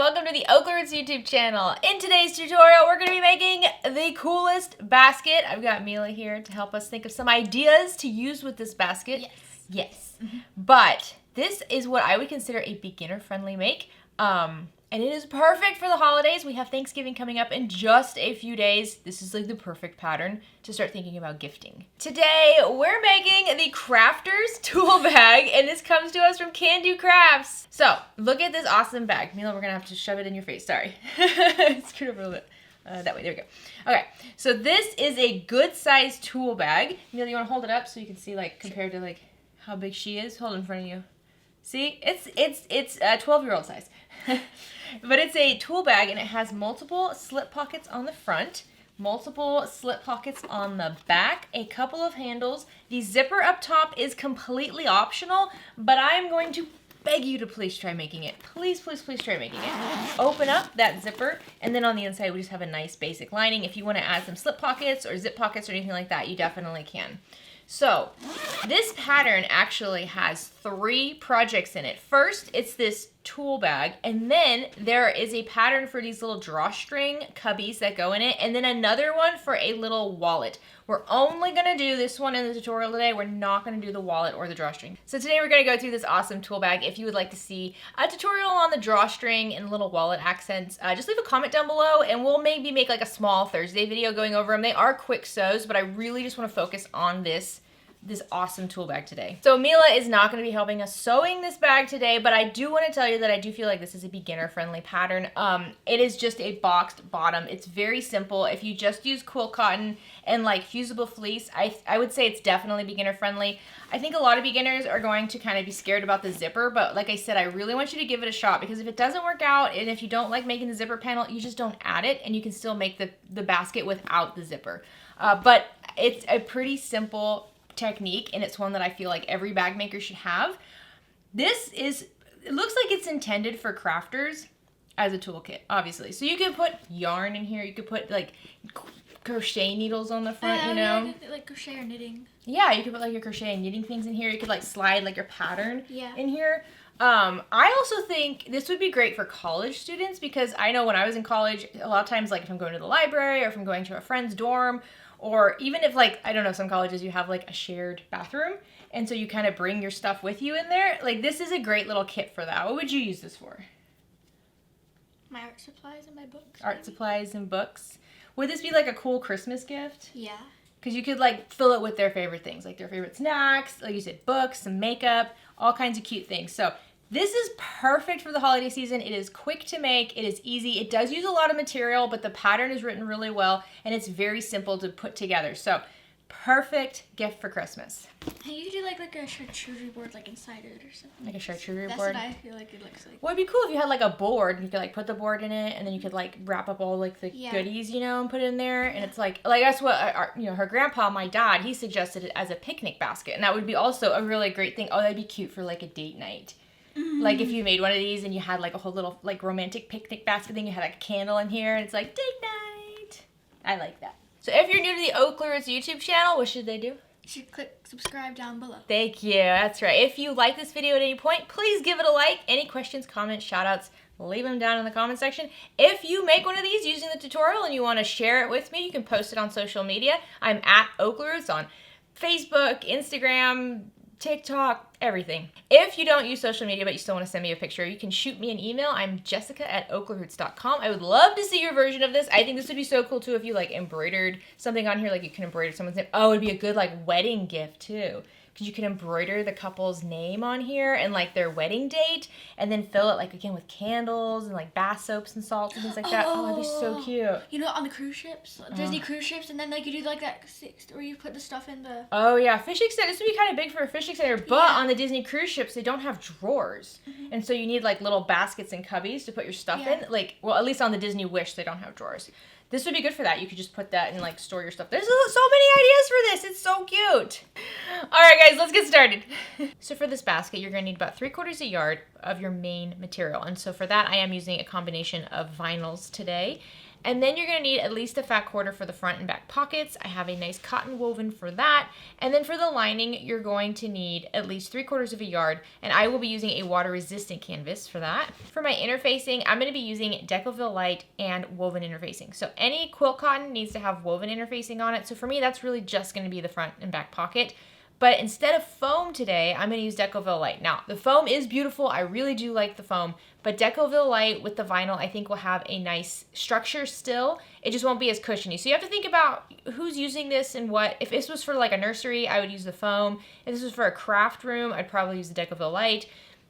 welcome to the OklaRoots YouTube channel. In today's tutorial, we're going to be making the coolest basket. I've got Mila here to help us think of some ideas to use with this basket. Yes. But this is what I would consider a beginner-friendly make. And it is perfect for the holidays. We have Thanksgiving coming up in just a few days. This is like the perfect pattern to start thinking about gifting. Today, we're making the Crafter's Tool Bag, and this comes to us from Kandou Crafts. So, look at this awesome bag. Mila, we're gonna have to shove it in your face, sorry. Scoot over a little bit. That way, there we go. Okay, so this is a good sized tool bag. Mila, you wanna hold it up so you can see like compared to like how big she is? Hold it in front of you. See, it's a 12-year-old size. But it's a tool bag and it has multiple slip pockets on the front, multiple slip pockets on the back, a couple of handles. The zipper up top is completely optional, but I'm going to beg you to please try making it. Please, please, please try making it. Open up that zipper, and then on the inside we just have a nice basic lining. If you want to add some slip pockets or zip pockets or anything like that, you definitely can. So, this pattern actually has 3 projects in it. First, it's this tool bag, and then there is a pattern for these little drawstring cubbies that go in it, and then another one for a little wallet. We're only gonna do this one in the tutorial today. We're not gonna do the wallet or the drawstring. So today we're gonna go through this awesome tool bag. If you would like to see a tutorial on the drawstring and little wallet accents, just leave a comment down below, and we'll maybe make like a small Thursday video going over them. They are quick sews, but I really just wanna focus on this awesome tool bag today. So Mila is not going to be helping us sewing this bag today, but I do want to tell you that I do feel like this is a beginner-friendly pattern. It is just a boxed bottom. It's very simple. If you just use quilt cotton and like fusible fleece, I would say it's definitely beginner-friendly. I think a lot of beginners are going to kind of be scared about the zipper, but like I said, I really want you to give it a shot, because if it doesn't work out and if you don't like making the zipper panel, you just don't add it and you can still make the basket without the zipper. But it's a pretty simple technique, and it's one that I feel like every bag maker should have. It looks like it's intended for crafters as a toolkit, obviously. So you could put yarn in here, you could put like crochet needles on the front, you know? Like crochet or knitting. Yeah, you could put like your crochet and knitting things in here. You could like slide like your pattern in here. I also think this would be great for college students, because I know when I was in college, a lot of times like if I'm going to the library or if I'm going to a friend's dorm, or even if like, I don't know, some colleges you have like a shared bathroom, and so you kind of bring your stuff with you in there. Like this is a great little kit for that. What would you use this for? My art supplies and my books. Art supplies and books. Would this be like a cool Christmas gift? Yeah. Because you could like fill it with their favorite things, like their favorite snacks, like you said, books, some makeup, all kinds of cute things. So this is perfect for the holiday season. It is quick to make, it is easy. It does use a lot of material, but the pattern is written really well, and it's very simple to put together. So perfect gift for Christmas. You could do like a charcuterie board like inside it or something. Like a charcuterie board? That's what I feel like it looks like. Well, it'd be cool if you had like a board, and you could like put the board in it, and then you could like wrap up all like the goodies, you know, and put it in there. And it's like that's what her grandpa, my dad, he suggested it as a picnic basket, and that would be also a really great thing. Oh, that'd be cute for like a date night. Like if you made one of these and you had like a whole little like romantic picnic basket thing, you had like a candle in here, and it's like date night. I like that. So if you're new to the OklaRoots YouTube channel, what should they do? You should click subscribe down below. Thank you. That's right. If you like this video at any point, please give it a like. Any questions, comments, shout outs, leave them down in the comment section. If you make one of these using the tutorial and you want to share it with me, you can post it on social media. I'm at OklaRoots on Facebook, Instagram, TikTok, everything. If you don't use social media but you still want to send me a picture, you can shoot me an email. I'm jessica@oklaroots.com. I would love to see your version of this. I think this would be so cool too if you like embroidered something on here, like you can embroider someone's name. Oh, it'd be a good like wedding gift too, because you can embroider the couple's name on here and like their wedding date, and then fill it like again with candles and like bath soaps and salts and things like that. Oh, that'd be so cute. You know, on the cruise ships, Disney cruise ships, and then like you do like that where you put the stuff in the. Oh yeah, fish extender. This would be kind of big for a fish extender, but on the Disney cruise ships they don't have drawers, and so you need like little baskets and cubbies to put your stuff in. Like, well, at least on the Disney Wish they don't have drawers. This would be good for that. You could just put that and like store your stuff. There's so many ideas for this. It's so cute. All right, guys, let's get started. So for this basket, you're gonna need about 3/4 a yard of your main material. And so for that, I am using a combination of vinyls today. And then you're going to need at least a fat quarter for the front and back pockets. I have a nice cotton woven for that. And then for the lining, you're going to need at least 3/4 of a yard. And I will be using a water resistant canvas for that. For my interfacing, I'm going to be using Decoville Light and woven interfacing. So any quilt cotton needs to have woven interfacing on it. So for me, that's really just going to be the front and back pocket. But instead of foam today, I'm going to use Decoville Light. Now, the foam is beautiful. I really do like the foam. But Decoville Light with the vinyl, I think will have a nice structure still. It just won't be as cushiony. So you have to think about who's using this and what. If this was for like a nursery, I would use the foam. If this was for a craft room, I'd probably use the Decoville Light.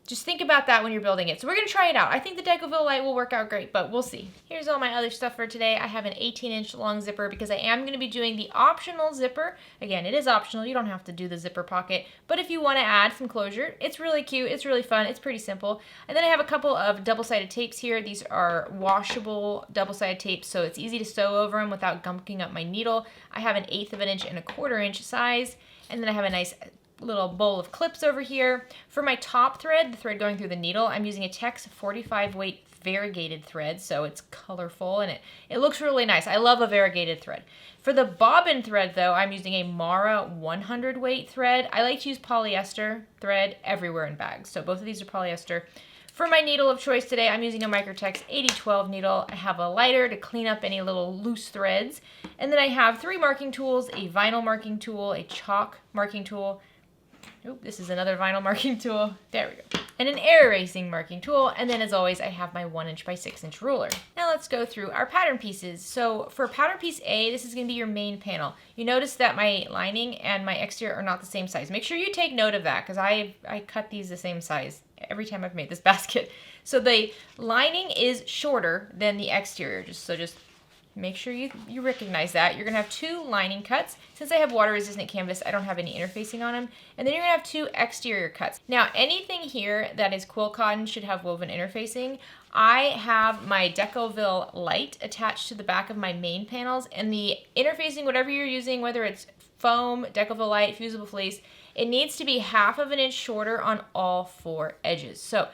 Just think about that when you're building it. So we're going to try it out. I think the Decoville Light will work out great, but we'll see. Here's all my other stuff for today. I have an 18-inch long zipper because I am going to be doing the optional zipper. Again, it is optional. You don't have to do the zipper pocket, but if you want to add some closure, it's really cute. It's really fun. It's pretty simple. And then I have a couple of double-sided tapes here. These are washable double-sided tapes, so it's easy to sew over them without gunking up my needle. I have an 1/8 of an inch and a 1/4 inch size, and then I have a nice little bowl of clips over here. For my top thread, the thread going through the needle, I'm using a Tex 45 weight variegated thread, so it's colorful and it looks really nice. I love a variegated thread. For the bobbin thread though, I'm using a Mara 100 weight thread. I like to use polyester thread everywhere in bags, so both of these are polyester. For my needle of choice today, I'm using a Microtex 8012 needle. I have a lighter to clean up any little loose threads, and then I have 3 marking tools, a vinyl marking tool, a chalk marking tool. Oop, this is another vinyl marking tool. There we go. And an air erasing marking tool. And then as always, I have my 1" by 6" ruler. Now let's go through our pattern pieces. So for pattern piece A, this is going to be your main panel. You notice that my lining and my exterior are not the same size. Make sure you take note of that because I cut these the same size every time I've made this basket. So the lining is shorter than the exterior. Just make sure you recognize that. You're going to have 2 lining cuts. Since I have water resistant canvas, I don't have any interfacing on them. And then you're going to have 2 exterior cuts. Now, anything here that is quilt cotton should have woven interfacing. I have my Decoville Light attached to the back of my main panels, and the interfacing, whatever you're using, whether it's foam, Decoville Light, fusible fleece, it needs to be 1/2 inch shorter on all 4 edges. So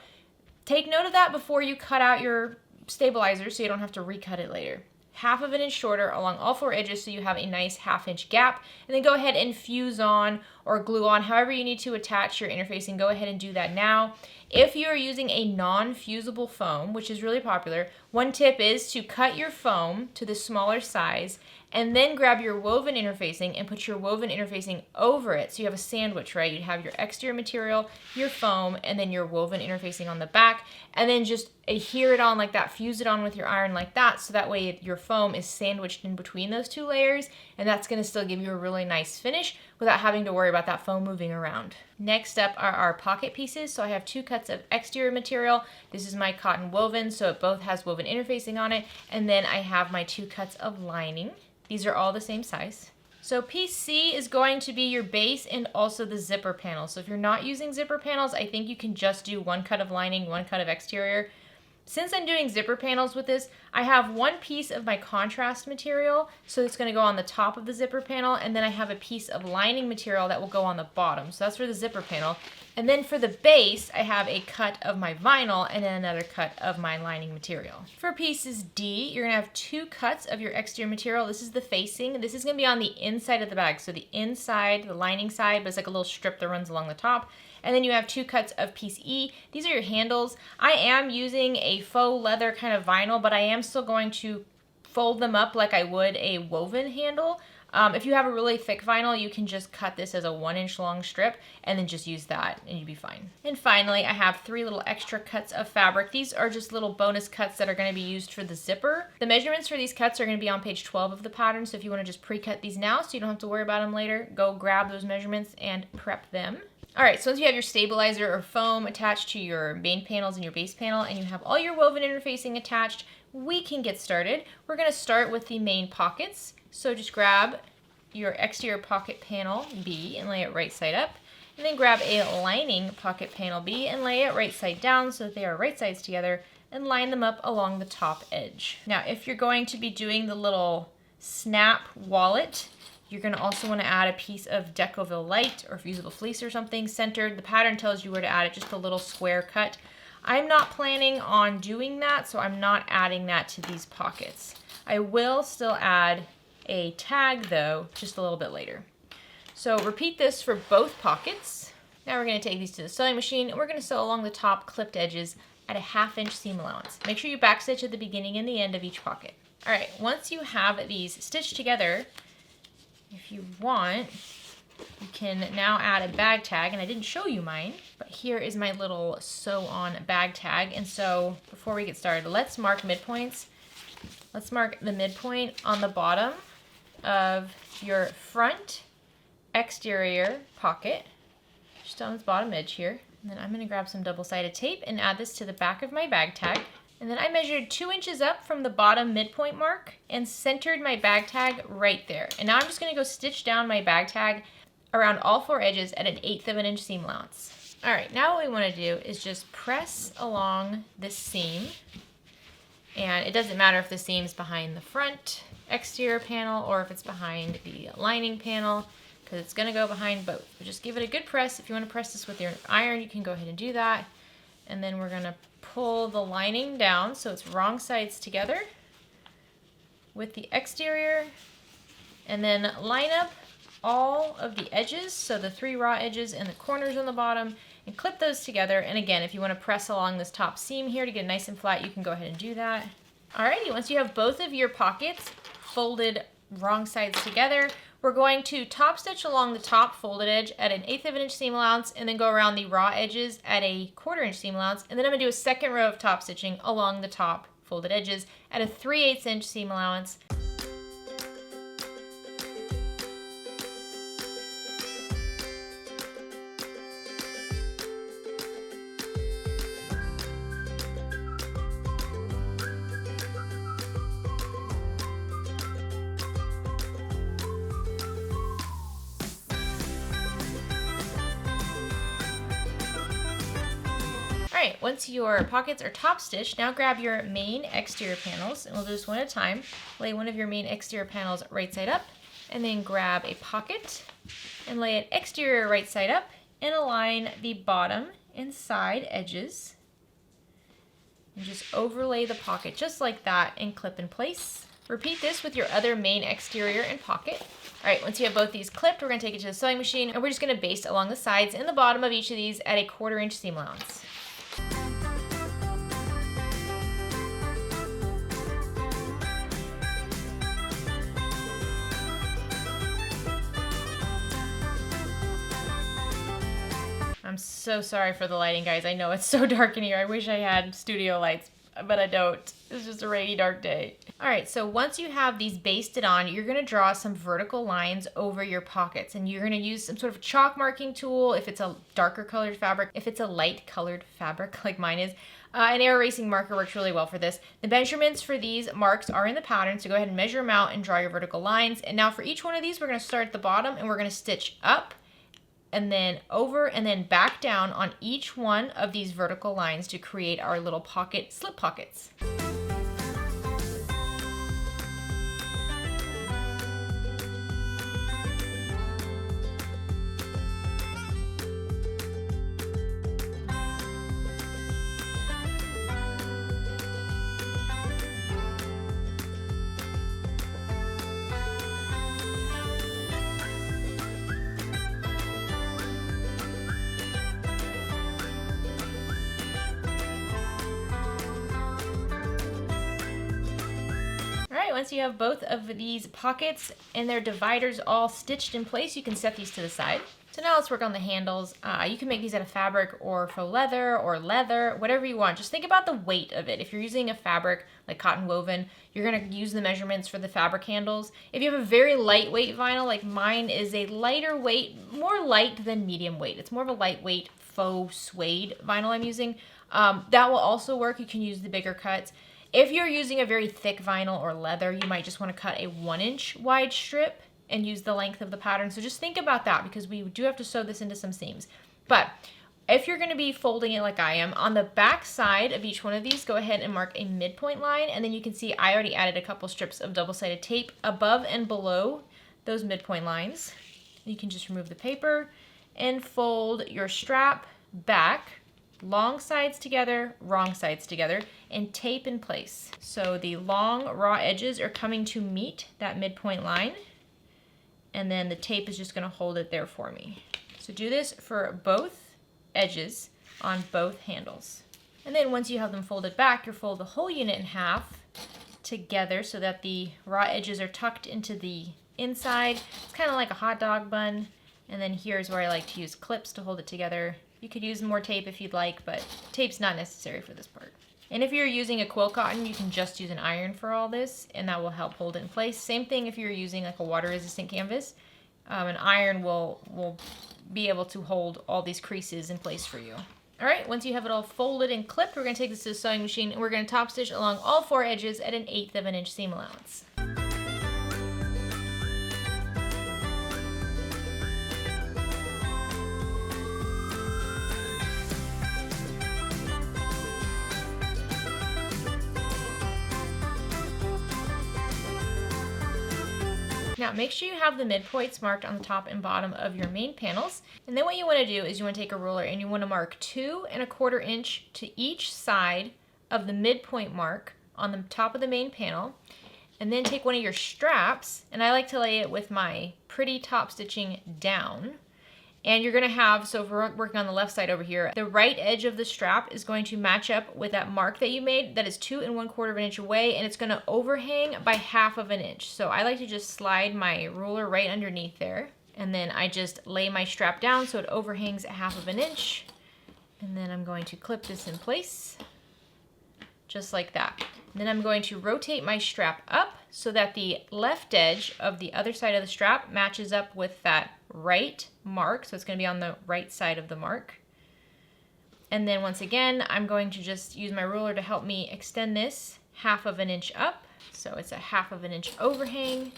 take note of that before you cut out your stabilizer so you don't have to recut it later. 1/2 inch shorter along all 4 edges so you have a nice 1/2 inch gap. And then go ahead and fuse on or glue on however you need to attach your interfacing. Go ahead and do that now. If you are using a non-fusible foam, which is really popular, one tip is to cut your foam to the smaller size and then grab your woven interfacing and put your woven interfacing over it. So you have a sandwich, right? You'd have your exterior material, your foam, and then your woven interfacing on the back, and then just adhere it on like that, fuse it on with your iron like that, so that way your foam is sandwiched in between those 2 layers, and that's gonna still give you a really nice finish without having to worry about that foam moving around. Next up are our pocket pieces. So I have 2 cuts of exterior material. This is my cotton woven, so it both has woven interfacing on it, and then I have my 2 cuts of lining. These are all the same size. So piece C is going to be your base and also the zipper panel. So if you're not using zipper panels, I think you can just do 1 cut of lining, 1 cut of exterior. Since I'm doing zipper panels with this, I have 1 piece of my contrast material, so it's going to go on the top of the zipper panel, and then I have a piece of lining material that will go on the bottom. So that's for the zipper panel. And then for the base, I have a cut of my vinyl and then another cut of my lining material. For pieces D, you're going to have 2 cuts of your exterior material. This is the facing. This is going to be on the inside of the bag. So the inside, the lining side, but it's like a little strip that runs along the top. And then you have 2 cuts of piece E. These are your handles. I am using a faux leather kind of vinyl, but I am still going to fold them up like I would a woven handle. If you have a really thick vinyl, you can just cut this as a 1 inch long strip and then just use that and you'll be fine. And finally, I have 3 little extra cuts of fabric. These are just little bonus cuts that are going to be used for the zipper. The measurements for these cuts are going to be on page 12 of the pattern, so if you want to just pre-cut these now so you don't have to worry about them later, go grab those measurements and prep them. Alright, so once you have your stabilizer or foam attached to your main panels and your base panel and you have all your woven interfacing attached, we can get started. We're going to start with the main pockets. So just grab your exterior pocket panel B and lay it right side up. And then grab a lining pocket panel B and lay it right side down so that they are right sides together and line them up along the top edge. Now, if you're going to be doing the little snap wallet, you're going to also want to add a piece of Decoville Light or fusible fleece or something centered. The pattern tells you where to add it, just a little square cut. I'm not planning on doing that, so I'm not adding that to these pockets. I will still add a tag though, just a little bit later. So repeat this for both pockets. Now we're going to take these to the sewing machine and we're going to sew along the top clipped edges at a 1/2 inch seam allowance. Make sure you backstitch at the beginning and the end of each pocket. All right, once you have these stitched together, if you want, you can now add a bag tag, and I didn't show you mine, but here is my little sew on bag tag. And so before we get started, let's mark midpoints. Let's mark the midpoint on the bottom of your front exterior pocket, just on this bottom edge here. And then I'm going to grab some double-sided tape and add this to the back of my bag tag. And then I measured 2 inches up from the bottom midpoint mark and centered my bag tag right there. And now I'm just going to go stitch down my bag tag around all 4 edges at an 1/8 of an inch seam allowance. All right, now what we want to do is just press along this seam. And it doesn't matter if the seam's behind the front exterior panel or if it's behind the lining panel, because it's going to go behind both. But just give it a good press. If you want to press this with your iron, you can go ahead and do that. And then we're going to pull the lining down so it's wrong sides together with the exterior, and then line up all of the edges, so the 3 raw edges and the corners on the bottom, and clip those together. And again, if you want to press along this top seam here to get it nice and flat, you can go ahead and do that. Alrighty, once you have both of your pockets folded wrong sides together, we're going to top stitch along the top folded edge at an 1/8 of an inch seam allowance, and then go around the raw edges at a 1/4 inch seam allowance. And then I'm going to do a second row of top stitching along the top folded edges at a 3/8 inch seam allowance. Alright, once your pockets are top stitched, now grab your main exterior panels, and we'll do this one at a time. Lay one of your main exterior panels right side up, and then grab a pocket and lay it exterior right side up, and align the bottom and side edges. And just overlay the pocket just like that and clip in place. Repeat this with your other main exterior and pocket. Alright, once you have both these clipped, we're going to take it to the sewing machine, and we're just going to baste along the sides and the bottom of each of these at a 1/4 inch seam allowance. I'm so sorry for the lighting, guys. I know it's so dark in here. I wish I had studio lights, but I don't. It's just a rainy, dark day. All right, so once you have these basted on, you're gonna draw some vertical lines over your pockets, and you're gonna use some sort of chalk marking tool if it's a darker colored fabric. If it's a light colored fabric like mine is, an air erasing marker works really well for this. The measurements for these marks are in the pattern, so go ahead and measure them out and draw your vertical lines. And now for each one of these, we're gonna start at the bottom and we're gonna stitch up and then over and then back down on each one of these vertical lines to create our little pocket slip pockets. Once you have both of these pockets and their dividers all stitched in place, you can set these to the side. So now let's work on the handles. You can make these out of fabric or faux leather or leather, whatever you want. Just think about the weight of it. If you're using a fabric like cotton woven, you're gonna use the measurements for the fabric handles. If you have a very lightweight vinyl, like mine is a lighter weight, more light than medium weight. It's more of a lightweight faux suede vinyl I'm using. That will also work. You can use the bigger cuts. If you're using a very thick vinyl or leather, you might just want to cut a 1 inch wide strip and use the length of the pattern. So just think about that, because we do have to sew this into some seams. But if you're going to be folding it like I am, on the back side of each one of these, go ahead and mark a midpoint line. And then you can see I already added a couple strips of double-sided tape above and below those midpoint lines. You can just remove the paper and fold your strap back long sides together, wrong sides together, and tape in place. So the long raw edges are coming to meet that midpoint line, and then the tape is just gonna hold it there for me. So do this for both edges on both handles. And then once you have them folded back, you'll fold the whole unit in half together so that the raw edges are tucked into the inside. It's kind of like a hot dog bun. And then here's where I like to use clips to hold it together. You could use more tape if you'd like, but tape's not necessary for this part. And if you're using a quill cotton, you can just use an iron for all this, and that will help hold it in place. Same thing if you're using like a water-resistant canvas. An iron will be able to hold all these creases in place for you. All right, once you have it all folded and clipped, we're gonna take this to the sewing machine and we're gonna top stitch along all 4 edges at 1/8 of an inch seam allowance. Now make sure you have the midpoints marked on the top and bottom of your main panels. And then what you want to do is you want to take a ruler and you want to mark 2 1/4 inch to each side of the midpoint mark on the top of the main panel. And then take one of your straps, and I like to lay it with my pretty top stitching down. And you're gonna have, so if we're working on the left side over here, the right edge of the strap is going to match up with that mark that you made that is 2 1/4 inch away, and it's gonna overhang by 1/2 inch. So I like to just slide my ruler right underneath there, and then I just lay my strap down so it overhangs at 1/2 inch. And then I'm going to clip this in place, just like that. And then I'm going to rotate my strap up so that the left edge of the other side of the strap matches up with that right mark, so it's going to be on the right side of the mark. And then once again, I'm going to just use my ruler to help me extend this 1/2 inch up, so it's a 1/2 inch overhang,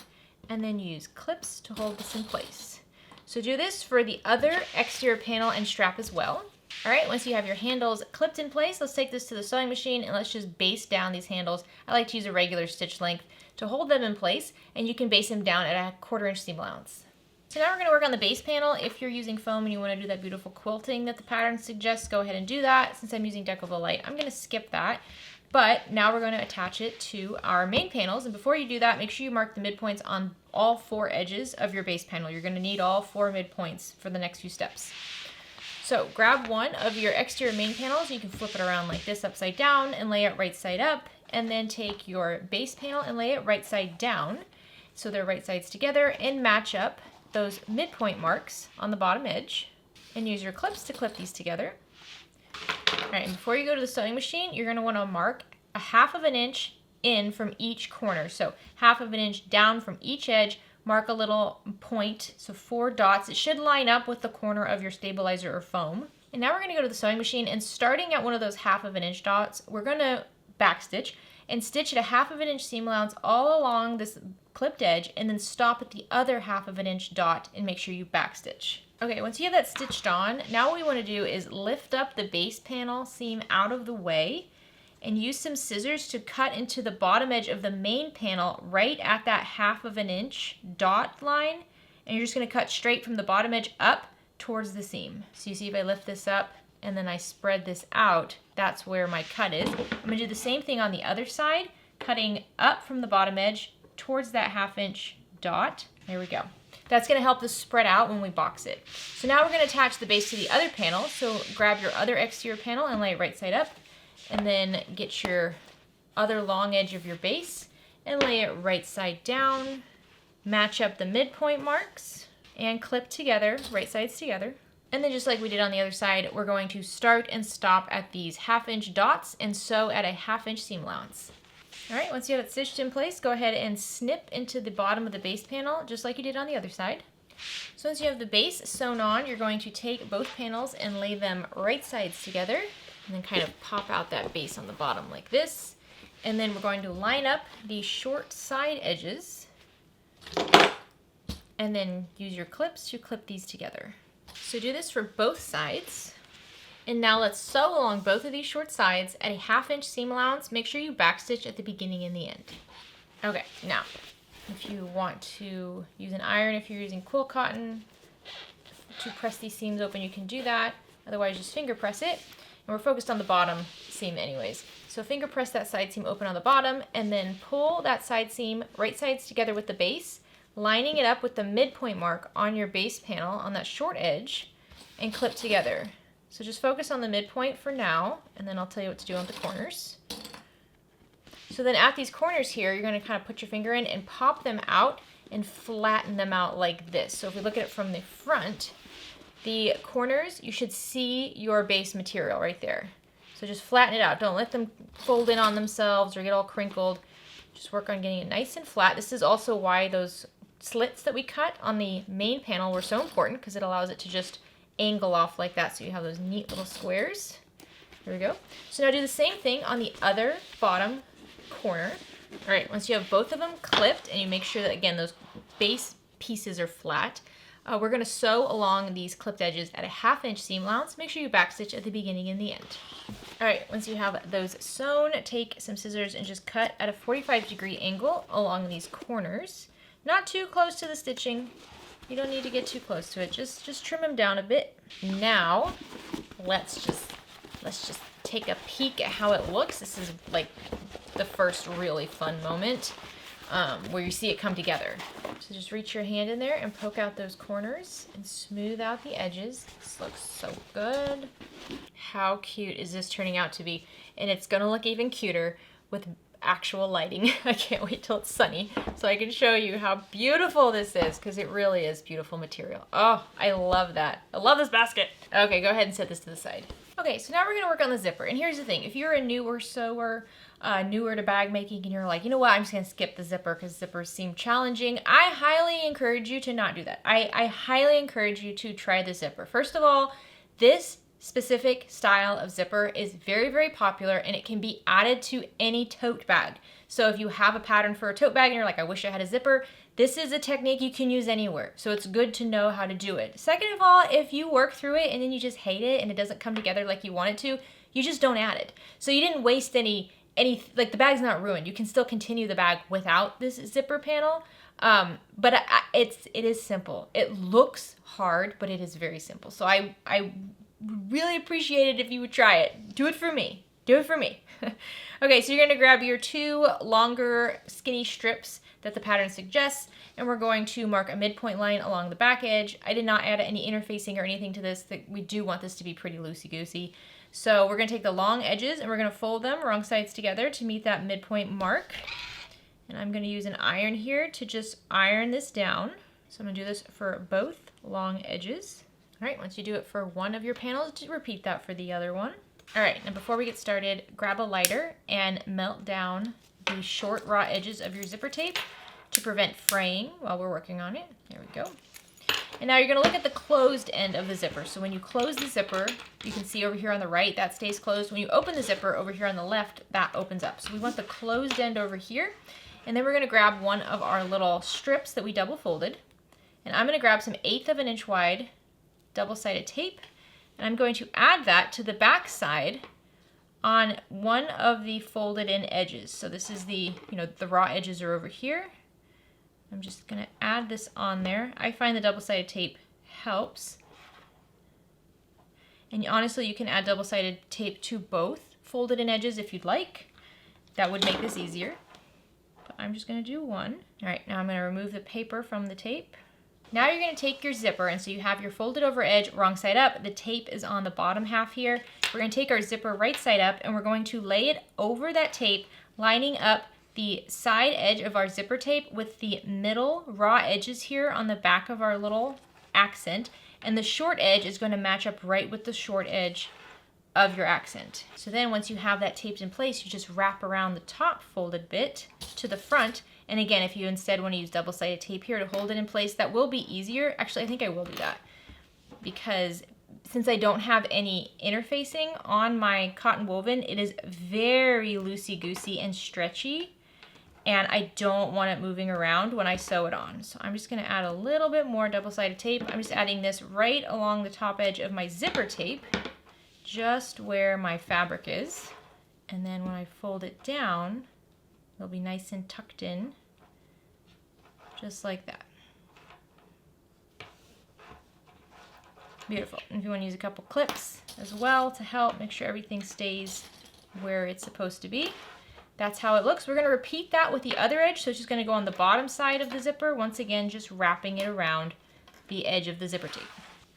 and then use clips to hold this in place. So do this for the other exterior panel and strap as well. All right, once you have your handles clipped in place, let's take this to the sewing machine and let's just base down these handles. I like to use a regular stitch length to hold them in place, and you can base them down at a 1/4 inch seam allowance. So now we're going to work on the base panel. If you're using foam and you want to do that beautiful quilting that the pattern suggests, go ahead and do that. Since I'm using Decovil Light, I'm going to skip that. But now we're going to attach it to our main panels. And before you do that, make sure you mark the midpoints on all 4 edges of your base panel. You're going to need all 4 midpoints for the next few steps. So grab one of your exterior main panels. You can flip it around like this upside down and lay it right side up. And then take your base panel and lay it right side down, so they're right sides together, and match up those midpoint marks on the bottom edge, and use your clips to clip these together. All right, and before you go to the sewing machine, you're going to want to mark a 1/2 inch in from each corner. So 1/2 inch down from each edge, mark a little point, so 4 dots. It should line up with the corner of your stabilizer or foam. And now we're going to go to the sewing machine, and starting at one of those 1/2 inch dots, we're going to backstitch and stitch at a 1/2 inch seam allowance all along this clipped edge, and then stop at the other 1/2 inch dot and make sure you backstitch. Okay, once you have that stitched on, now what we want to do is lift up the base panel seam out of the way and use some scissors to cut into the bottom edge of the main panel right at that 1/2 inch dot line, and you're just going to cut straight from the bottom edge up towards the seam. So you see if I lift this up and then I spread this out, that's where my cut is. I'm going to do the same thing on the other side, cutting up from the bottom edge towards that 1/2 inch dot. There we go. That's going to help this spread out when we box it. So now we're going to attach the base to the other panel. So grab your other exterior panel and lay it right side up, and then get your other long edge of your base and lay it right side down. Match up the midpoint marks and clip together, right sides together. And then just like we did on the other side, we're going to start and stop at these 1/2 inch dots and sew at a 1/2 inch seam allowance. All right, once you have it stitched in place, go ahead and snip into the bottom of the base panel, just like you did on the other side. So once you have the base sewn on, you're going to take both panels and lay them right sides together, and then kind of pop out that base on the bottom like this. And then we're going to line up the short side edges, and then use your clips to clip these together. So do this for both sides. And now let's sew along both of these short sides at a 1/2 inch seam allowance. Make sure you backstitch at the beginning and the end. Okay, now, if you want to use an iron, if you're using quill cotton to press these seams open, you can do that. Otherwise, just finger press it. And we're focused on the bottom seam anyways. So finger press that side seam open on the bottom and then pull that side seam right sides together with the base, lining it up with the midpoint mark on your base panel on that short edge and clip together. So just focus on the midpoint for now, and then I'll tell you what to do on the corners. So then at these corners here, you're going to kind of put your finger in and pop them out and flatten them out like this. So if we look at it from the front, the corners, you should see your base material right there. So just flatten it out. Don't let them fold in on themselves or get all crinkled. Just work on getting it nice and flat. This is also why those slits that we cut on the main panel were so important, because it allows it to just angle off like that so you have those neat little squares. There we go. So now do the same thing on the other bottom corner. All right, once you have both of them clipped and you make sure that, again, those base pieces are flat, we're going to sew along these clipped edges at a 1/2 inch seam allowance. Make sure you backstitch at the beginning and the end. All right, once you have those sewn, take some scissors and just cut at a 45-degree angle along these corners. Not too close to the stitching. You don't need to get too close to it. Just trim them down a bit. Now, let's just take a peek at how it looks. This is like the first really fun moment where you see it come together. So just reach your hand in there and poke out those corners and smooth out the edges. This looks so good. How cute is this turning out to be? And it's gonna look even cuter with actual lighting. I can't wait till it's sunny so I can show you how beautiful this is, because it really is beautiful material. Oh, I love that. I love this basket. Okay, go ahead and set this to the side. Okay, so now we're gonna work on the zipper. And here's the thing, if you're a newer sewer, newer to bag making, and you're like, you know what, I'm just gonna skip the zipper because zippers seem challenging, I highly encourage you to not do that. I highly encourage you to try the zipper. First of all, this specific style of zipper is very, very popular, and it can be added to any tote bag. So if you have a pattern for a tote bag and you're like, I wish I had a zipper, this is a technique you can use anywhere. So it's good to know how to do it. Second of all, if you work through it and then you just hate it and it doesn't come together like you want it to, you just don't add it. So you didn't waste any like the bag's not ruined. You can still continue the bag without this zipper panel. But it is simple. It looks hard, but it is very simple. So I really appreciate it if you would try it. Do it for me. Do it for me. Okay, so you're going to grab your 2 longer skinny strips that the pattern suggests, and we're going to mark a midpoint line along the back edge. I did not add any interfacing or anything to this. We do want this to be pretty loosey-goosey. So we're going to take the long edges and we're going to fold them wrong sides together to meet that midpoint mark. And I'm going to use an iron here to just iron this down. So I'm going to do this for both long edges. All right, once you do it for one of your panels, just repeat that for the other one. All right, and before we get started, grab a lighter and melt down the short raw edges of your zipper tape to prevent fraying while we're working on it. There we go. And now you're gonna look at the closed end of the zipper. So when you close the zipper, you can see over here on the right, that stays closed. When you open the zipper over here on the left, that opens up. So we want the closed end over here. And then we're gonna grab one of our little strips that we double folded. And I'm gonna grab some 1/8 inch wide double-sided tape. And I'm going to add that to the back side on one of the folded in edges. So this is the, the raw edges are over here. I'm just gonna add this on there. I find the double-sided tape helps. And honestly, you can add double-sided tape to both folded in edges if you'd like. That would make this easier. But I'm just gonna do one. All right, now I'm gonna remove the paper from the tape. Now you're gonna take your zipper, and so you have your folded over edge wrong side up. The tape is on the bottom half here. We're gonna take our zipper right side up, and we're going to lay it over that tape, lining up the side edge of our zipper tape with the middle raw edges here on the back of our little accent. And the short edge is gonna match up right with the short edge of your accent. So then once you have that taped in place, you just wrap around the top folded bit to the front. And again, if you instead want to use double-sided tape here to hold it in place, that will be easier. Actually, I think I will do that, because since I don't have any interfacing on my cotton woven, it is very loosey-goosey and stretchy, and I don't want it moving around when I sew it on. So I'm just going to add a little bit more double-sided tape. I'm just adding this right along the top edge of my zipper tape, just where my fabric is. And then when I fold it down, it'll be nice and tucked in, just like that. Beautiful. And if you want to use a couple clips as well to help make sure everything stays where it's supposed to be. That's how it looks. We're going to repeat that with the other edge. So it's just going to go on the bottom side of the zipper. Once again, just wrapping it around the edge of the zipper tape.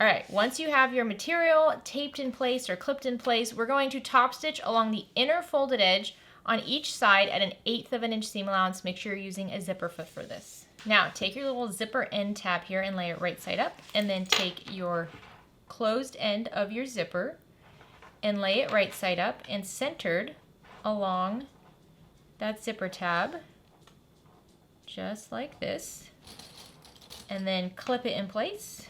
All right, once you have your material taped in place or clipped in place, we're going to top stitch along the inner folded edge on each side at an 1/8 of an inch seam allowance. Make sure you're using a zipper foot for this. Now, take your little zipper end tab here and lay it right side up, and then take your closed end of your zipper and lay it right side up and centered along that zipper tab, just like this, and then clip it in place.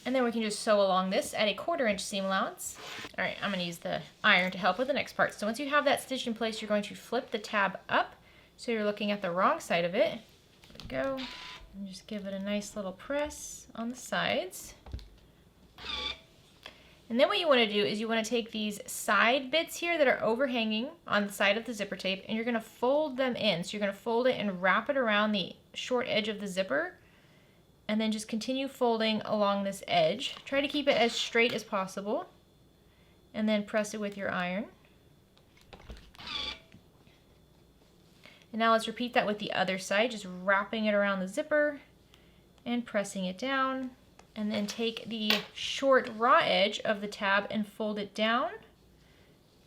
And then we can just sew along this at a 1/4 inch seam allowance. All right, I'm gonna use the iron to help with the next part. So once you have that stitched in place, you're going to flip the tab up so you're looking at the wrong side of it. There we go. And just give it a nice little press on the sides. And then what you want to do is you want to take these side bits here that are overhanging on the side of the zipper tape, and you're going to fold them in. So you're going to fold it and wrap it around the short edge of the zipper, and then just continue folding along this edge. Try to keep it as straight as possible, and then press it with your iron. And now let's repeat that with the other side, just wrapping it around the zipper and pressing it down. And then take the short raw edge of the tab and fold it down.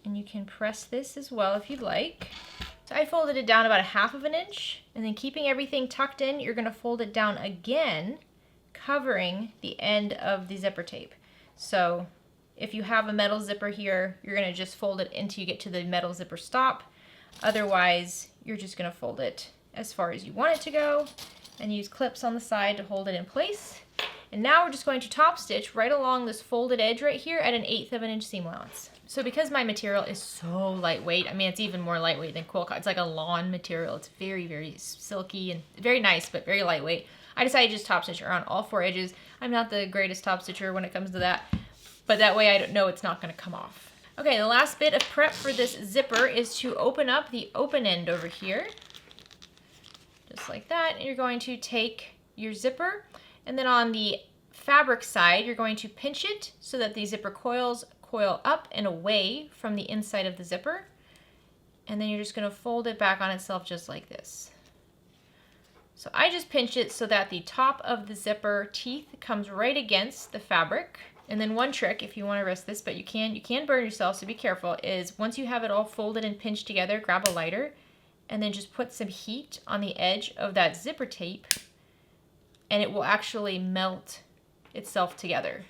And you can press this as well if you'd like. So I folded it down about 1/2 of an inch, and then keeping everything tucked in, you're going to fold it down again, covering the end of the zipper tape. So if you have a metal zipper here, you're going to just fold it until you get to the metal zipper stop. Otherwise, you're just going to fold it as far as you want it to go and use clips on the side to hold it in place. And now we're just going to top stitch right along this folded edge right here at an 1/8 of an inch seam allowance. So because my material is so lightweight, I mean, it's even more lightweight than quill cotton. It's like a lawn material. It's very, very silky and very nice, but very lightweight. I decided to just top stitch around all 4 edges. I'm not the greatest top stitcher when it comes to that, but that way I don't know it's not going to come off. Okay, the last bit of prep for this zipper is to open up the open end over here. Just like that. And you're going to take your zipper, and then on the fabric side, you're going to pinch it so that the zipper coils coil up and away from the inside of the zipper. And then you're just going to fold it back on itself just like this. So I just pinch it so that the top of the zipper teeth comes right against the fabric. And then one trick, if you want to risk this, but you can burn yourself, so be careful, is once you have it all folded and pinched together, grab a lighter and then just put some heat on the edge of that zipper tape, and it will actually melt itself together.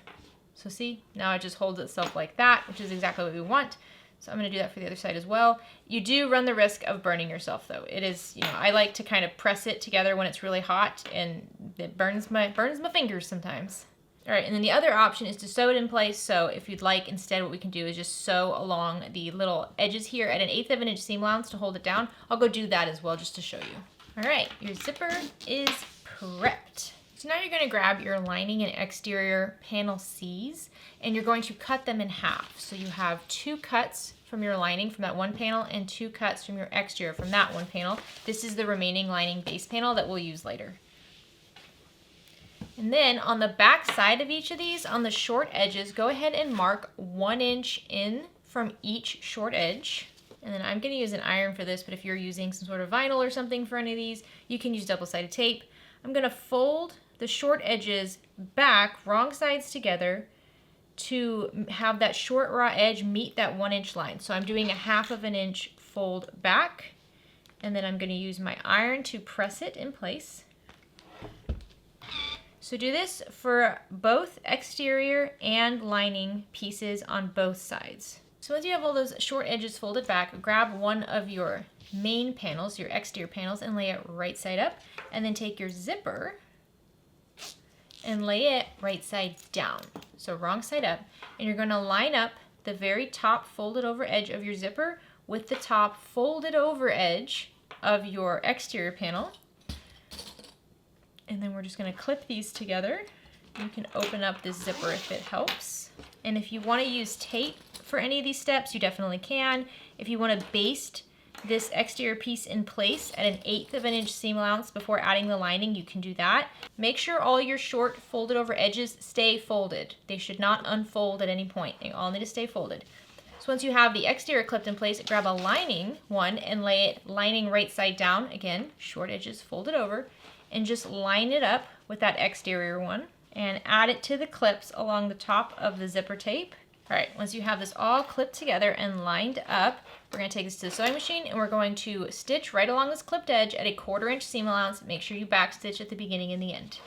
So see, now it just holds itself like that, which is exactly what we want. So I'm going to do that for the other side as well. You do run the risk of burning yourself though. It is, I like to kind of press it together when it's really hot, and it burns my fingers sometimes. All right, and then the other option is to sew it in place. So if you'd like, instead what we can do is just sew along the little edges here at an 1/8 of an inch seam allowance to hold it down. I'll go do that as well just to show you. All right, your zipper is prepped. So now you're going to grab your lining and exterior panel C's, and you're going to cut them in half. So you have 2 cuts from your lining from that one panel and 2 cuts from your exterior from that one panel. This is the remaining lining base panel that we'll use later. And then on the back side of each of these, on the short edges, go ahead and mark 1 inch in from each short edge. And then I'm going to use an iron for this, but if you're using some sort of vinyl or something for any of these, you can use double-sided tape. I'm going to fold the short edges back, wrong sides together, to have that short raw edge meet that 1 inch line. So I'm doing a 1/2 of an inch fold back, and then I'm going to use my iron to press it in place. So do this for both exterior and lining pieces on both sides. So once you have all those short edges folded back, grab one of your main panels, your exterior panels, and lay it right side up, and then take your zipper and lay it right side down. So wrong side up, and you're going to line up the very top folded over edge of your zipper with the top folded over edge of your exterior panel. And then we're just going to clip these together. You can open up this zipper if it helps. And if you want to use tape for any of these steps, you definitely can. If you want to baste this exterior piece in place at an 1/8 of an inch seam allowance before adding the lining, you can do that. Make sure all your short folded over edges stay folded. They should not unfold at any point. They all need to stay folded. So once you have the exterior clipped in place, grab a lining one and lay it lining right side down. Again, short edges folded over, and just line it up with that exterior one and add it to the clips along the top of the zipper tape. All right, once you have this all clipped together and lined up, we're going to take this to the sewing machine and we're going to stitch right along this clipped edge at a 1/4 inch seam allowance. Make sure you back stitch at the beginning and the end.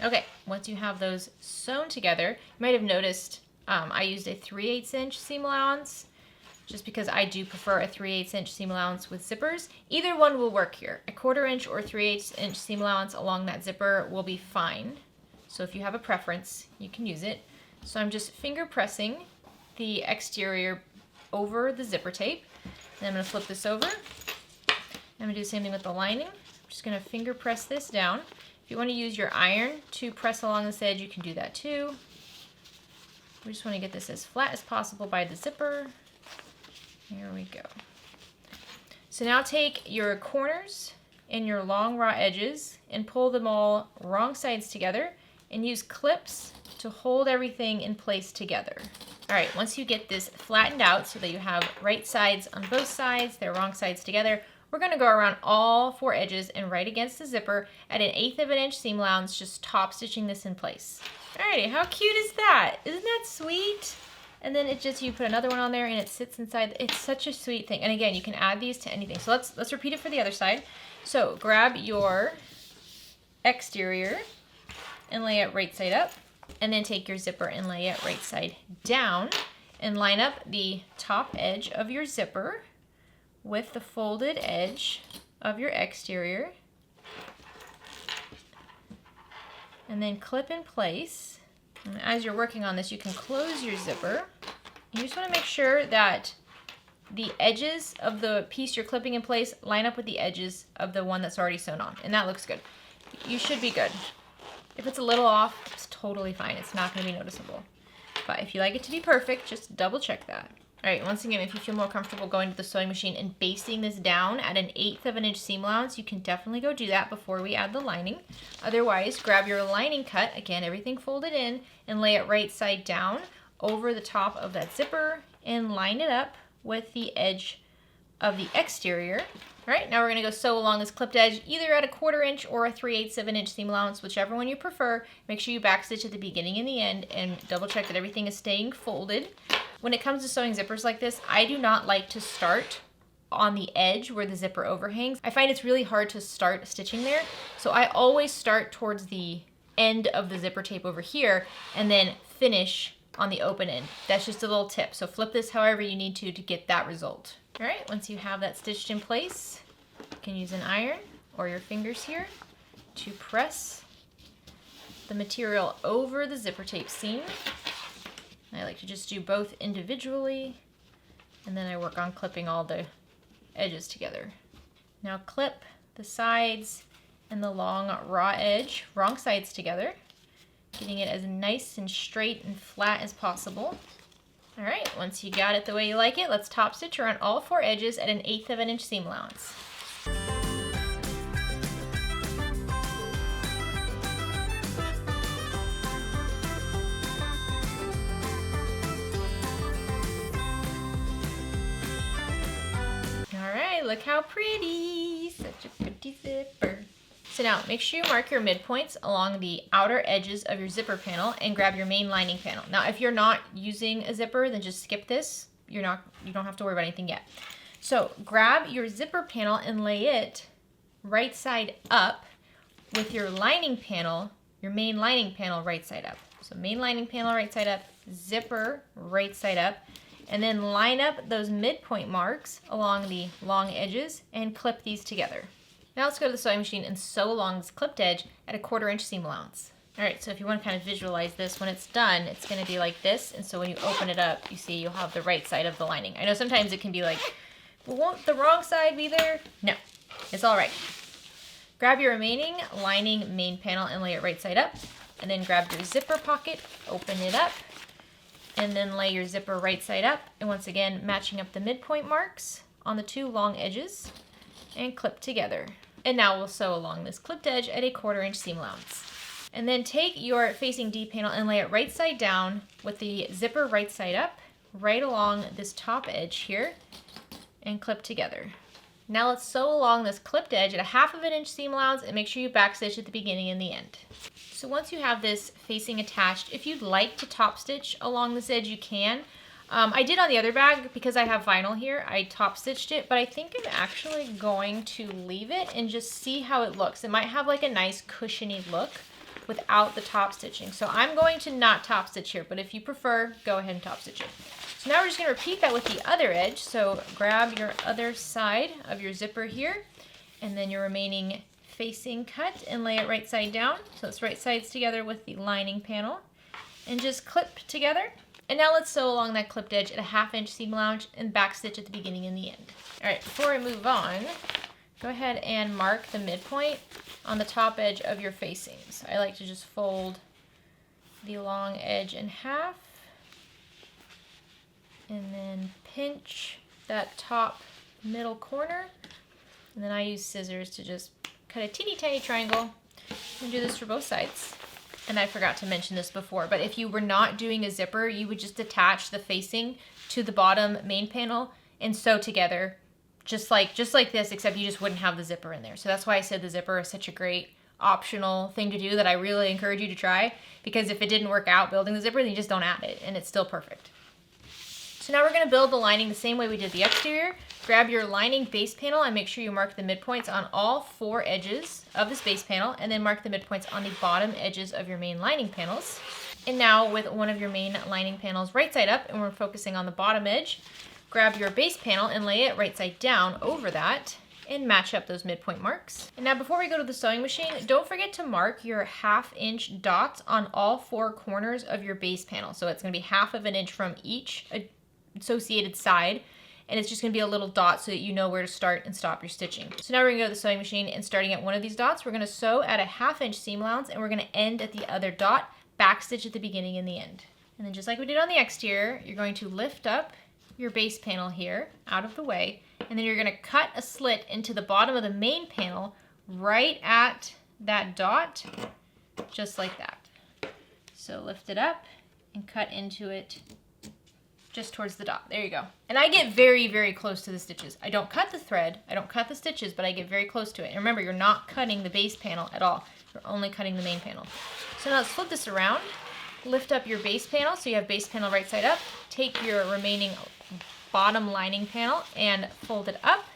Okay, once you have those sewn together, you might have noticed I used a 3/8 inch seam allowance just because I do prefer a 3/8 inch seam allowance with zippers. Either one will work here. A 1/4 inch or 3/8 inch seam allowance along that zipper will be fine. So if you have a preference, you can use it. So I'm just finger pressing the exterior over the zipper tape. Then I'm going to flip this over. I'm going to do the same thing with the lining. I'm just going to finger press this down. If you want to use your iron to press along this edge, you can do that too. We just want to get this as flat as possible by the zipper. Here we go. So now take your corners and your long raw edges and pull them all wrong sides together and use clips to hold everything in place together. All right, once you get this flattened out so that you have right sides on both sides, they're wrong sides together, we're going to go around all 4 edges and right against the zipper at an 1/8 of an inch seam allowance, just top stitching this in place. Alrighty, how cute is that? Isn't that sweet? And then it just, you put another one on there and it sits inside. It's such a sweet thing. And again, you can add these to anything. So let's repeat it for the other side. So grab your exterior and lay it right side up. And then take your zipper and lay it right side down. And line up the top edge of your zipper with the folded edge of your exterior. And then clip in place. And as you're working on this, you can close your zipper. You just want to make sure that the edges of the piece you're clipping in place line up with the edges of the one that's already sewn on. And that looks good. You should be good. If it's a little off, it's totally fine. It's not going to be noticeable. But if you like it to be perfect, just double check that. All right, once again, if you feel more comfortable going to the sewing machine and basting this down at an 1/8 of an inch seam allowance, you can definitely go do that before we add the lining. Otherwise, grab your lining cut, again, everything folded in, and lay it right side down over the top of that zipper and line it up with the edge of the exterior. All right, now we're going to go sew along this clipped edge, either at a 1/4 inch or a 3/8 of an inch seam allowance, whichever one you prefer. Make sure you backstitch at the beginning and the end and double check that everything is staying folded. When it comes to sewing zippers like this, I do not like to start on the edge where the zipper overhangs. I find it's really hard to start stitching there, so I always start towards the end of the zipper tape over here and then finish on the open end. That's just a little tip, so flip this however you need to get that result. All right, once you have that stitched in place, you can use an iron or your fingers here to press the material over the zipper tape seam. I like to just do both individually, and then I work on clipping all the edges together. Now clip the sides and the long raw edge, wrong sides together, getting it as nice and straight and flat as possible. All right, once you got it the way you like it, let's top stitch around all 4 edges at an 1/8 of an inch seam allowance. All right, look how pretty, such a pretty zipper. So now make sure you mark your midpoints along the outer edges of your zipper panel and grab your main lining panel. Now, if you're not using a zipper, then just skip this. You don't have to worry about anything yet. So grab your zipper panel and lay it right side up with your lining panel, your main lining panel right side up. So main lining panel right side up, zipper right side up, and then line up those midpoint marks along the long edges and clip these together. Now let's go to the sewing machine and sew along this clipped edge at a 1/4 inch seam allowance. All right, so if you want to kind of visualize this, when it's done, it's going to be like this. And so when you open it up, you see you'll have the right side of the lining. I know sometimes it can be like, well, won't the wrong side be there? No, it's all right. Grab your remaining lining main panel and lay it right side up. And then grab your zipper pocket, open it up, and then lay your zipper right side up. And once again, matching up the midpoint marks on the two long edges and clip together. And now we'll sew along this clipped edge at a 1/4 inch seam allowance. And then take your facing D panel and lay it right side down with the zipper right side up, right along this top edge here, and clip together. Now let's sew along this clipped edge at a 1/2 inch seam allowance and make sure you backstitch at the beginning and the end. So once you have this facing attached, if you'd like to top stitch along this edge, you can. I did on the other bag because I have vinyl here. I top stitched it, but I think I'm actually going to leave it and just see how it looks. It might have like a nice cushiony look without the top stitching. So I'm going to not top stitch here, but if you prefer, go ahead and top stitch it. So now we're just going to repeat that with the other edge. So grab your other side of your zipper here, and then your remaining facing cut and lay it right side down. So it's right sides together with the lining panel, and just clip together. And now let's sew along that clipped edge at a 1/2 inch seam allowance and backstitch at the beginning and the end. All right, before I move on, go ahead and mark the midpoint on the top edge of your facings. I like to just fold the long edge in half and then pinch that top middle corner. And then I use scissors to just cut a teeny tiny triangle and do this for both sides. And I forgot to mention this before, but if you were not doing a zipper, you would just attach the facing to the bottom main panel and sew together just like this, except you just wouldn't have the zipper in there. So that's why I said the zipper is such a great optional thing to do that I really encourage you to try, because if it didn't work out building the zipper, then you just don't add it and it's still perfect. So now we're going to build the lining the same way we did the exterior. Grab your lining base panel and make sure you mark the midpoints on all 4 edges of this base panel, and then mark the midpoints on the bottom edges of your main lining panels. And now with one of your main lining panels right side up, and we're focusing on the bottom edge, grab your base panel and lay it right side down over that and match up those midpoint marks. And now before we go to the sewing machine, don't forget to mark your 1/2 inch dots on all 4 corners of your base panel. So it's going to be 1/2 inch from each associated side, and it's just going to be a little dot so that you know where to start and stop your stitching. So now we're going to go to the sewing machine, and starting at one of these dots, we're going to sew at a 1/2 inch seam allowance, and we're going to end at the other dot, backstitch at the beginning and the end. And then just like we did on the exterior, you're going to lift up your base panel here out of the way, and then you're going to cut a slit into the bottom of the main panel right at that dot, just like that. So lift it up and cut into it just towards the dot. There you go. And I get very, very close to the stitches. I don't cut the thread, I don't cut the stitches, but I get very close to it. And remember, you're not cutting the base panel at all. You're only cutting the main panel. So now let's flip this around. Lift up your base panel, so you have base panel right side up. Take your remaining bottom lining panel and fold it up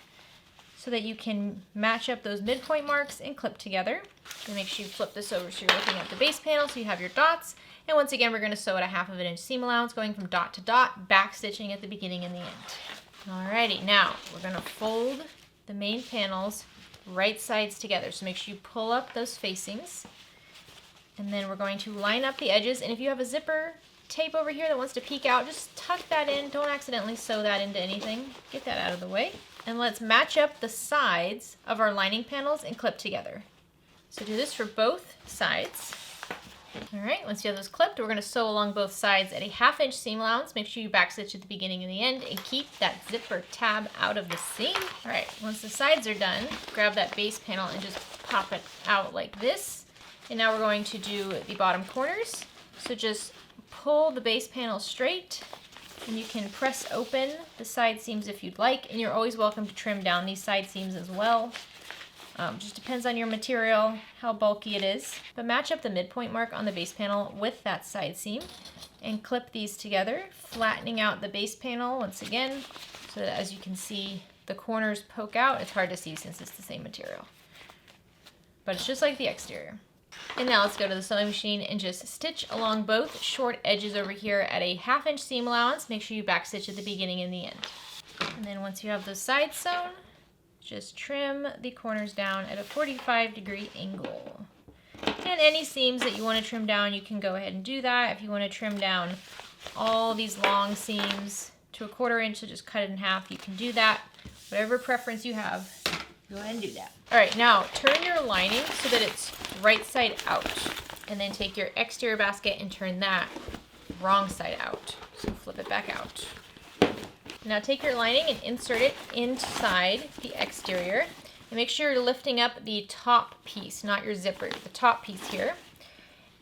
so that you can match up those midpoint marks and clip together. And make sure you flip this over so you're looking at the base panel so you have your dots. And once again, we're going to sew at a 1/2 inch seam allowance, going from dot to dot, back stitching at the beginning and the end. Alrighty, now we're going to fold the main panels right sides together. So make sure you pull up those facings. And then we're going to line up the edges. And if you have a zipper tape over here that wants to peek out, just tuck that in. Don't accidentally sew that into anything. Get that out of the way. And let's match up the sides of our lining panels and clip together. So do this for both sides. All right, once you have those clipped, we're going to sew along both sides at a 1/2 inch seam allowance. Make sure you backstitch at the beginning and the end and keep that zipper tab out of the seam. All right, once the sides are done, grab that base panel and just pop it out like this. And now we're going to do the bottom corners. So just pull the base panel straight, and you can press open the side seams if you'd like, and you're always welcome to trim down these side seams as well. Just depends on your material, how bulky it is. But match up the midpoint mark on the base panel with that side seam and clip these together, flattening out the base panel once again, so that as you can see, the corners poke out. It's hard to see since it's the same material. But it's just like the exterior. And now let's go to the sewing machine and just stitch along both short edges over here at a 1/2 inch seam allowance. Make sure you backstitch at the beginning and the end. And then once you have those sides sewn, just trim the corners down at a 45-degree angle. And any seams that you want to trim down, you can go ahead and do that. If you want to trim down all these long seams to a 1/4 inch, so just cut it in half, you can do that. Whatever preference you have, go ahead and do that. All right, now turn your lining so that it's right side out. And then take your exterior basket and turn that wrong side out. So flip it back out. Now take your lining and insert it inside the exterior. And make sure you're lifting up the top piece, not your zipper, the top piece here.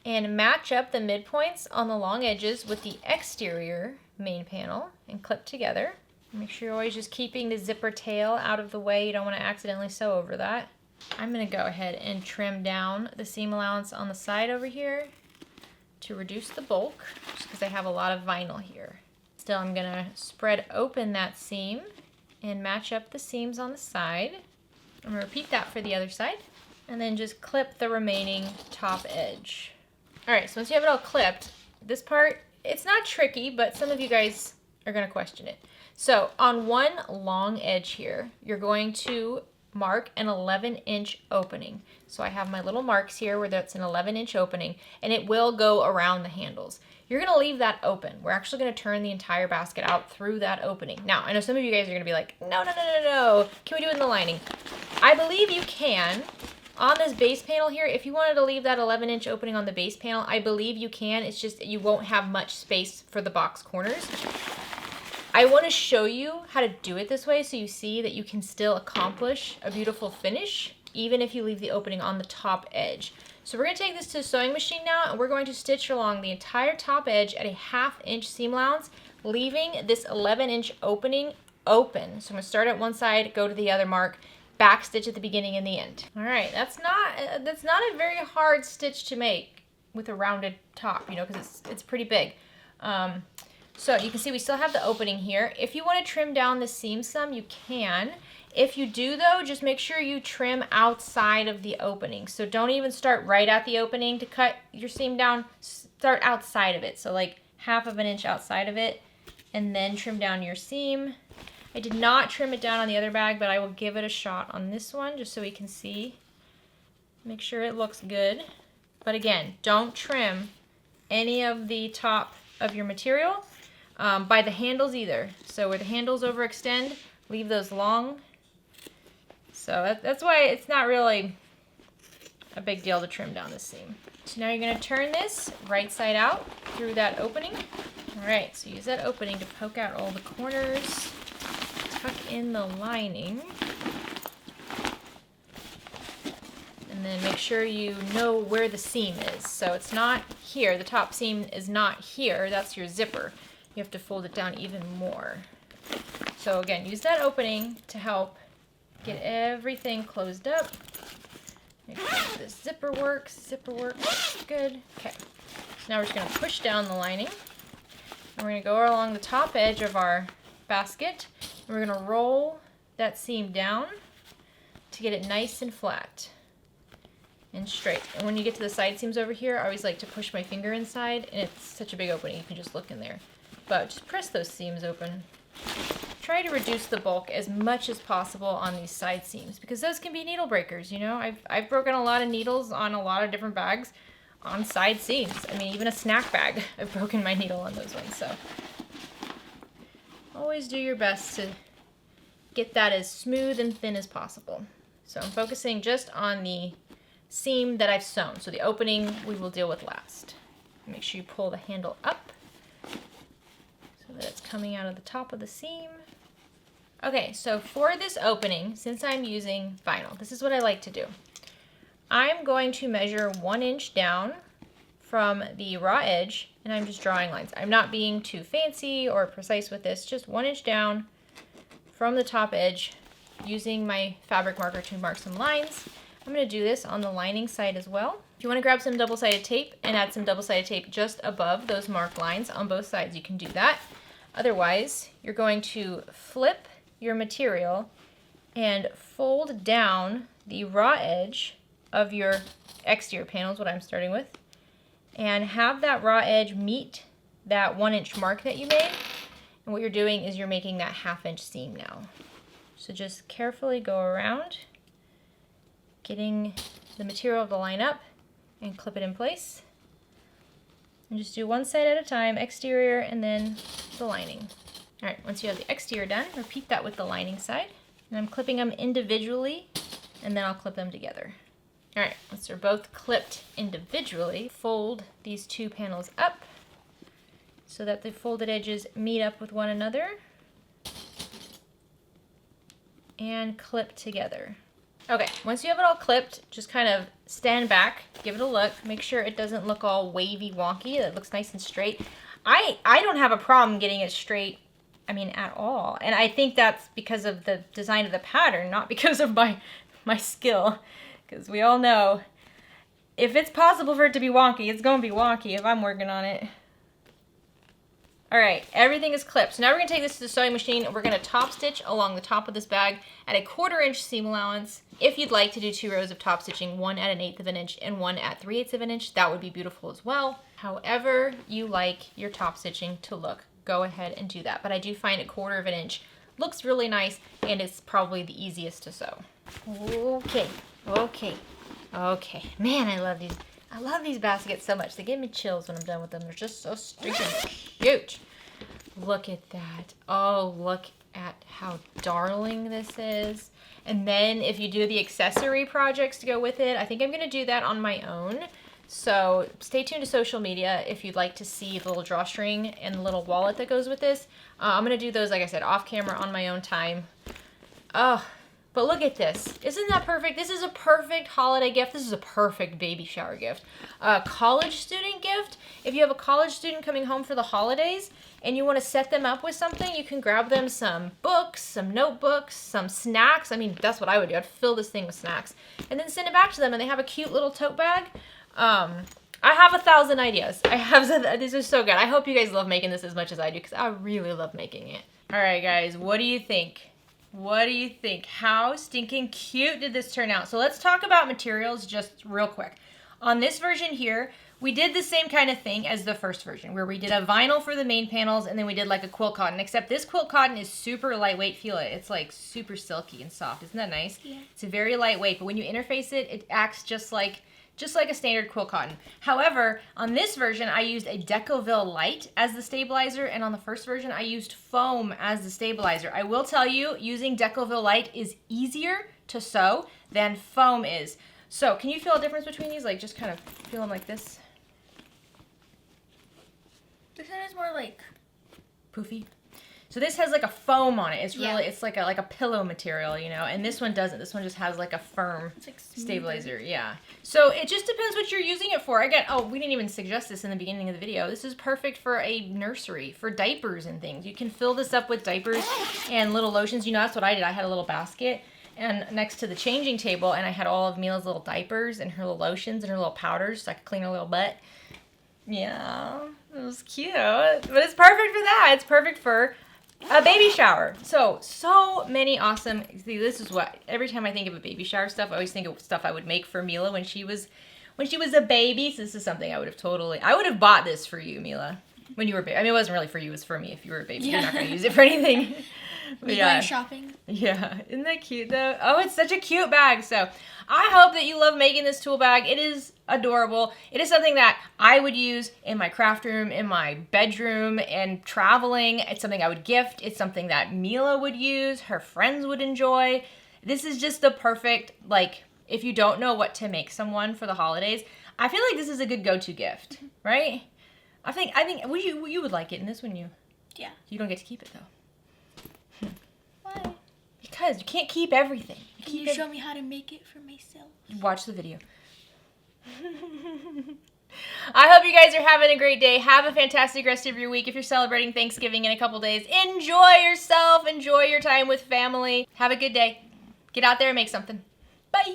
And match up the midpoints on the long edges with the exterior main panel and clip together. Make sure you're always just keeping the zipper tail out of the way. You don't want to accidentally sew over that. I'm going to go ahead and trim down the seam allowance on the side over here to reduce the bulk, just because I have a lot of vinyl here. Still, I'm going to spread open that seam and match up the seams on the side. I'm going to repeat that for the other side, and then just clip the remaining top edge. Alright, so once you have it all clipped, this part, it's not tricky, but some of you guys are going to question it. So on one long edge here, you're going to mark an 11-inch opening. So I have my little marks here where that's an 11-inch opening, and it will go around the handles. You're going to leave that open. We're actually going to turn the entire basket out through that opening. Now, I know some of you guys are going to be like, no, can we do it in the lining? I believe you can. On this base panel here, if you wanted to leave that 11-inch opening on the base panel, I believe you can. It's just that you won't have much space for the box corners. I want to show you how to do it this way so you see that you can still accomplish a beautiful finish even if you leave the opening on the top edge. So we're going to take this to the sewing machine now, and we're going to stitch along the entire top edge at a 1/2-inch seam allowance, leaving this 11-inch opening open. So I'm going to start at one side, go to the other mark, back stitch at the beginning and the end. All right, that's not a very hard stitch to make with a rounded top, you know, because it's pretty big. So you can see we still have the opening here. If you want to trim down the seam some, you can. If you do though, just make sure you trim outside of the opening. So don't even start right at the opening to cut your seam down. Start outside of it. So like 1/2 inch outside of it, and then trim down your seam. I did not trim it down on the other bag, but I will give it a shot on this one just so we can see. Make sure it looks good. But again, don't trim any of the top of your material by the handles either. So where the handles overextend, leave those long. So that's why it's not really a big deal to trim down the seam. So now you're going to turn this right side out through that opening. All right, so use that opening to poke out all the corners. Tuck in the lining. And then make sure you know where the seam is. So it's not here. The top seam is not here. That's your zipper. You have to fold it down even more. So again, use that opening to help get everything closed up. Make sure this zipper works. Zipper works. Good. Okay. So now we're just going to push down the lining. And we're going to go along the top edge of our basket. And we're going to roll that seam down to get it nice and flat and straight. And when you get to the side seams over here, I always like to push my finger inside, and it's such a big opening. You can just look in there. But just press those seams open. Try to reduce the bulk as much as possible on these side seams, because those can be needle breakers, you know. I've broken a lot of needles on a lot of different bags on side seams. I mean, even a snack bag, I've broken my needle on those ones. So always do your best to get that as smooth and thin as possible. So I'm focusing just on the seam that I've sewn. So the opening we will deal with last. Make sure you pull the handle up so that it's coming out of the top of the seam. Okay, so for this opening, since I'm using vinyl, this is what I like to do. I'm going to measure 1 inch down from the raw edge, and I'm just drawing lines. I'm not being too fancy or precise with this, just 1 inch down from the top edge using my fabric marker to mark some lines. I'm going to do this on the lining side as well. If you want to grab some double-sided tape and add some double-sided tape just above those marked lines on both sides, you can do that. Otherwise, you're going to flip your material and fold down the raw edge of your exterior panels, what I'm starting with, and have that raw edge meet that 1 inch mark that you made. And what you're doing is you're making that 1/2 inch seam now. So just carefully go around, getting the material to line up and clip it in place. And just do one side at a time, exterior and then the lining. All right, once you have the exterior done, repeat that with the lining side. And I'm clipping them individually, and then I'll clip them together. All right, once they're both clipped individually, fold these two panels up so that the folded edges meet up with one another. and clip together. Okay, once you have it all clipped, just kind of stand back, give it a look, make sure it doesn't look all wavy wonky, it looks nice and straight. I don't have a problem getting it straight, I mean, at all. And I think that's because of the design of the pattern, not because of my skill. Because we all know, if it's possible for it to be wonky, it's going to be wonky if I'm working on it. All right, everything is clipped. So now we're going to take this to the sewing machine and we're going to top stitch along the top of this bag at a 1/4 inch seam allowance. If you'd like to do 2 rows of top stitching, one at 1/8 of an inch and one at 3/8 of an inch, that would be beautiful as well. However you like your top stitching to look, go ahead and do that. But I do find a 1/4 of an inch looks really nice and it's probably the easiest to sew. Okay, okay, okay. Man, I love these. I love these baskets so much. They give me chills when I'm done with them. They're just so stinking cute. Look at that. Oh, look at how darling this is. And then if you do the accessory projects to go with it, I think I'm going to do that on my own. So stay tuned to social media if you'd like to see the little drawstring and the little wallet that goes with this. I'm going to do those, like I said, off camera on my own time. Oh, but look at this. Isn't that perfect? This is a perfect holiday gift. This is a perfect baby shower gift. A college student gift. If you have a college student coming home for the holidays and you want to set them up with something, you can grab them some books, some notebooks, some snacks. I mean, that's what I would do. I'd fill this thing with snacks and then send it back to them and they have a cute little tote bag. I have 1,000 ideas. This is so good. I hope you guys love making this as much as I do because I really love making it. All right, guys, what do you think? What do you think? How stinking cute did this turn out? So let's talk about materials just real quick. On this version here, we did the same kind of thing as the first version where we did a vinyl for the main panels and then we did like a quilt cotton, except this quilt cotton is super lightweight. Feel it. It's like super silky and soft. Isn't that nice? Yeah. It's very lightweight, but when you interface it, it acts just like a standard quilt cotton. However, on this version, I used a Decoville Light as the stabilizer, and on the first version, I used foam as the stabilizer. I will tell you, using Decoville Light is easier to sew than foam is. So, can you feel a difference between these? Like, just kind of feel them like this? This one is more like poofy. So this has like a foam on it. It's really, it's like a pillow material, you know, and this one doesn't. This one just has like a firm stabilizer, yeah. So it just depends what you're using it for. Again, oh, we didn't even suggest this in the beginning of the video. This is perfect for a nursery, for diapers and things. You can fill this up with diapers and little lotions. You know, that's what I did. I had a little basket and next to the changing table, and I had all of Mila's little diapers and her little lotions and her little powders so I could clean her little butt. Yeah, it was cute. But it's perfect for that. It's perfect for a baby shower. So many awesome, see, this is what, every time I think of a baby shower stuff, I always think of stuff I would make for Mila when she was a baby. So this is something I would have bought this for you, Mila, when you were a baby. I mean, it wasn't really for you, it was for me. If you were a baby, you're not going to use it for anything. But yeah. Going shopping. Yeah, isn't that cute though? Oh, it's such a cute bag. So I hope that you love making this tool bag. It is adorable. It is something that I would use in my craft room, in my bedroom, and traveling. It's something I would gift. It's something that Mila would use, her friends would enjoy. This is just the perfect, like, if you don't know what to make someone for the holidays, I feel like this is a good go-to gift, right? I think you would like it in this, wouldn't you? Yeah. You don't get to keep it though. Why? Because you can't keep everything. Can you show me how to make it for myself? Watch the video. I hope you guys are having a great day. Have a fantastic rest of your week. If you're celebrating Thanksgiving in a couple days, enjoy yourself. Enjoy your time with family. Have a good day. Get out there and make something. Bye.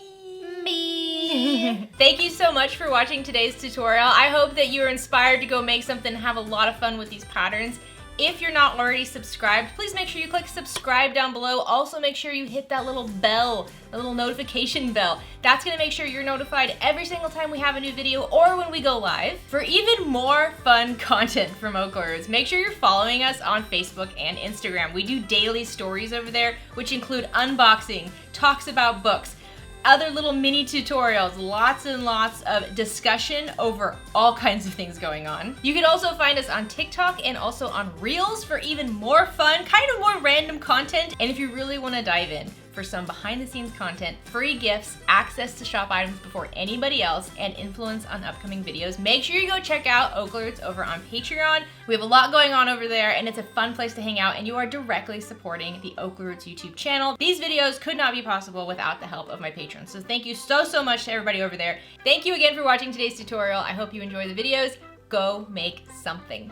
Bye. Thank you so much for watching today's tutorial. I hope that you are inspired to go make something and have a lot of fun with these patterns. If you're not already subscribed, please make sure you click subscribe down below. Also make sure you hit that little bell, the little notification bell. That's gonna make sure you're notified every single time we have a new video or when we go live. For even more fun content from OklaRoots, make sure you're following us on Facebook and Instagram. We do daily stories over there, which include unboxing, talks about books, other little mini tutorials, lots and lots of discussion over all kinds of things going on. You can also find us on TikTok and also on Reels for even more fun, kind of more random content. And if you really want to dive in, for some behind the scenes content, free gifts, access to shop items before anybody else, and influence on upcoming videos, make sure you go check out OklaRoots over on Patreon. We have a lot going on over there, and it's a fun place to hang out, and you are directly supporting the OklaRoots YouTube channel. These videos could not be possible without the help of my patrons, so thank you so much to everybody over there. Thank you again for watching today's tutorial. I hope you enjoy the videos. Go make something.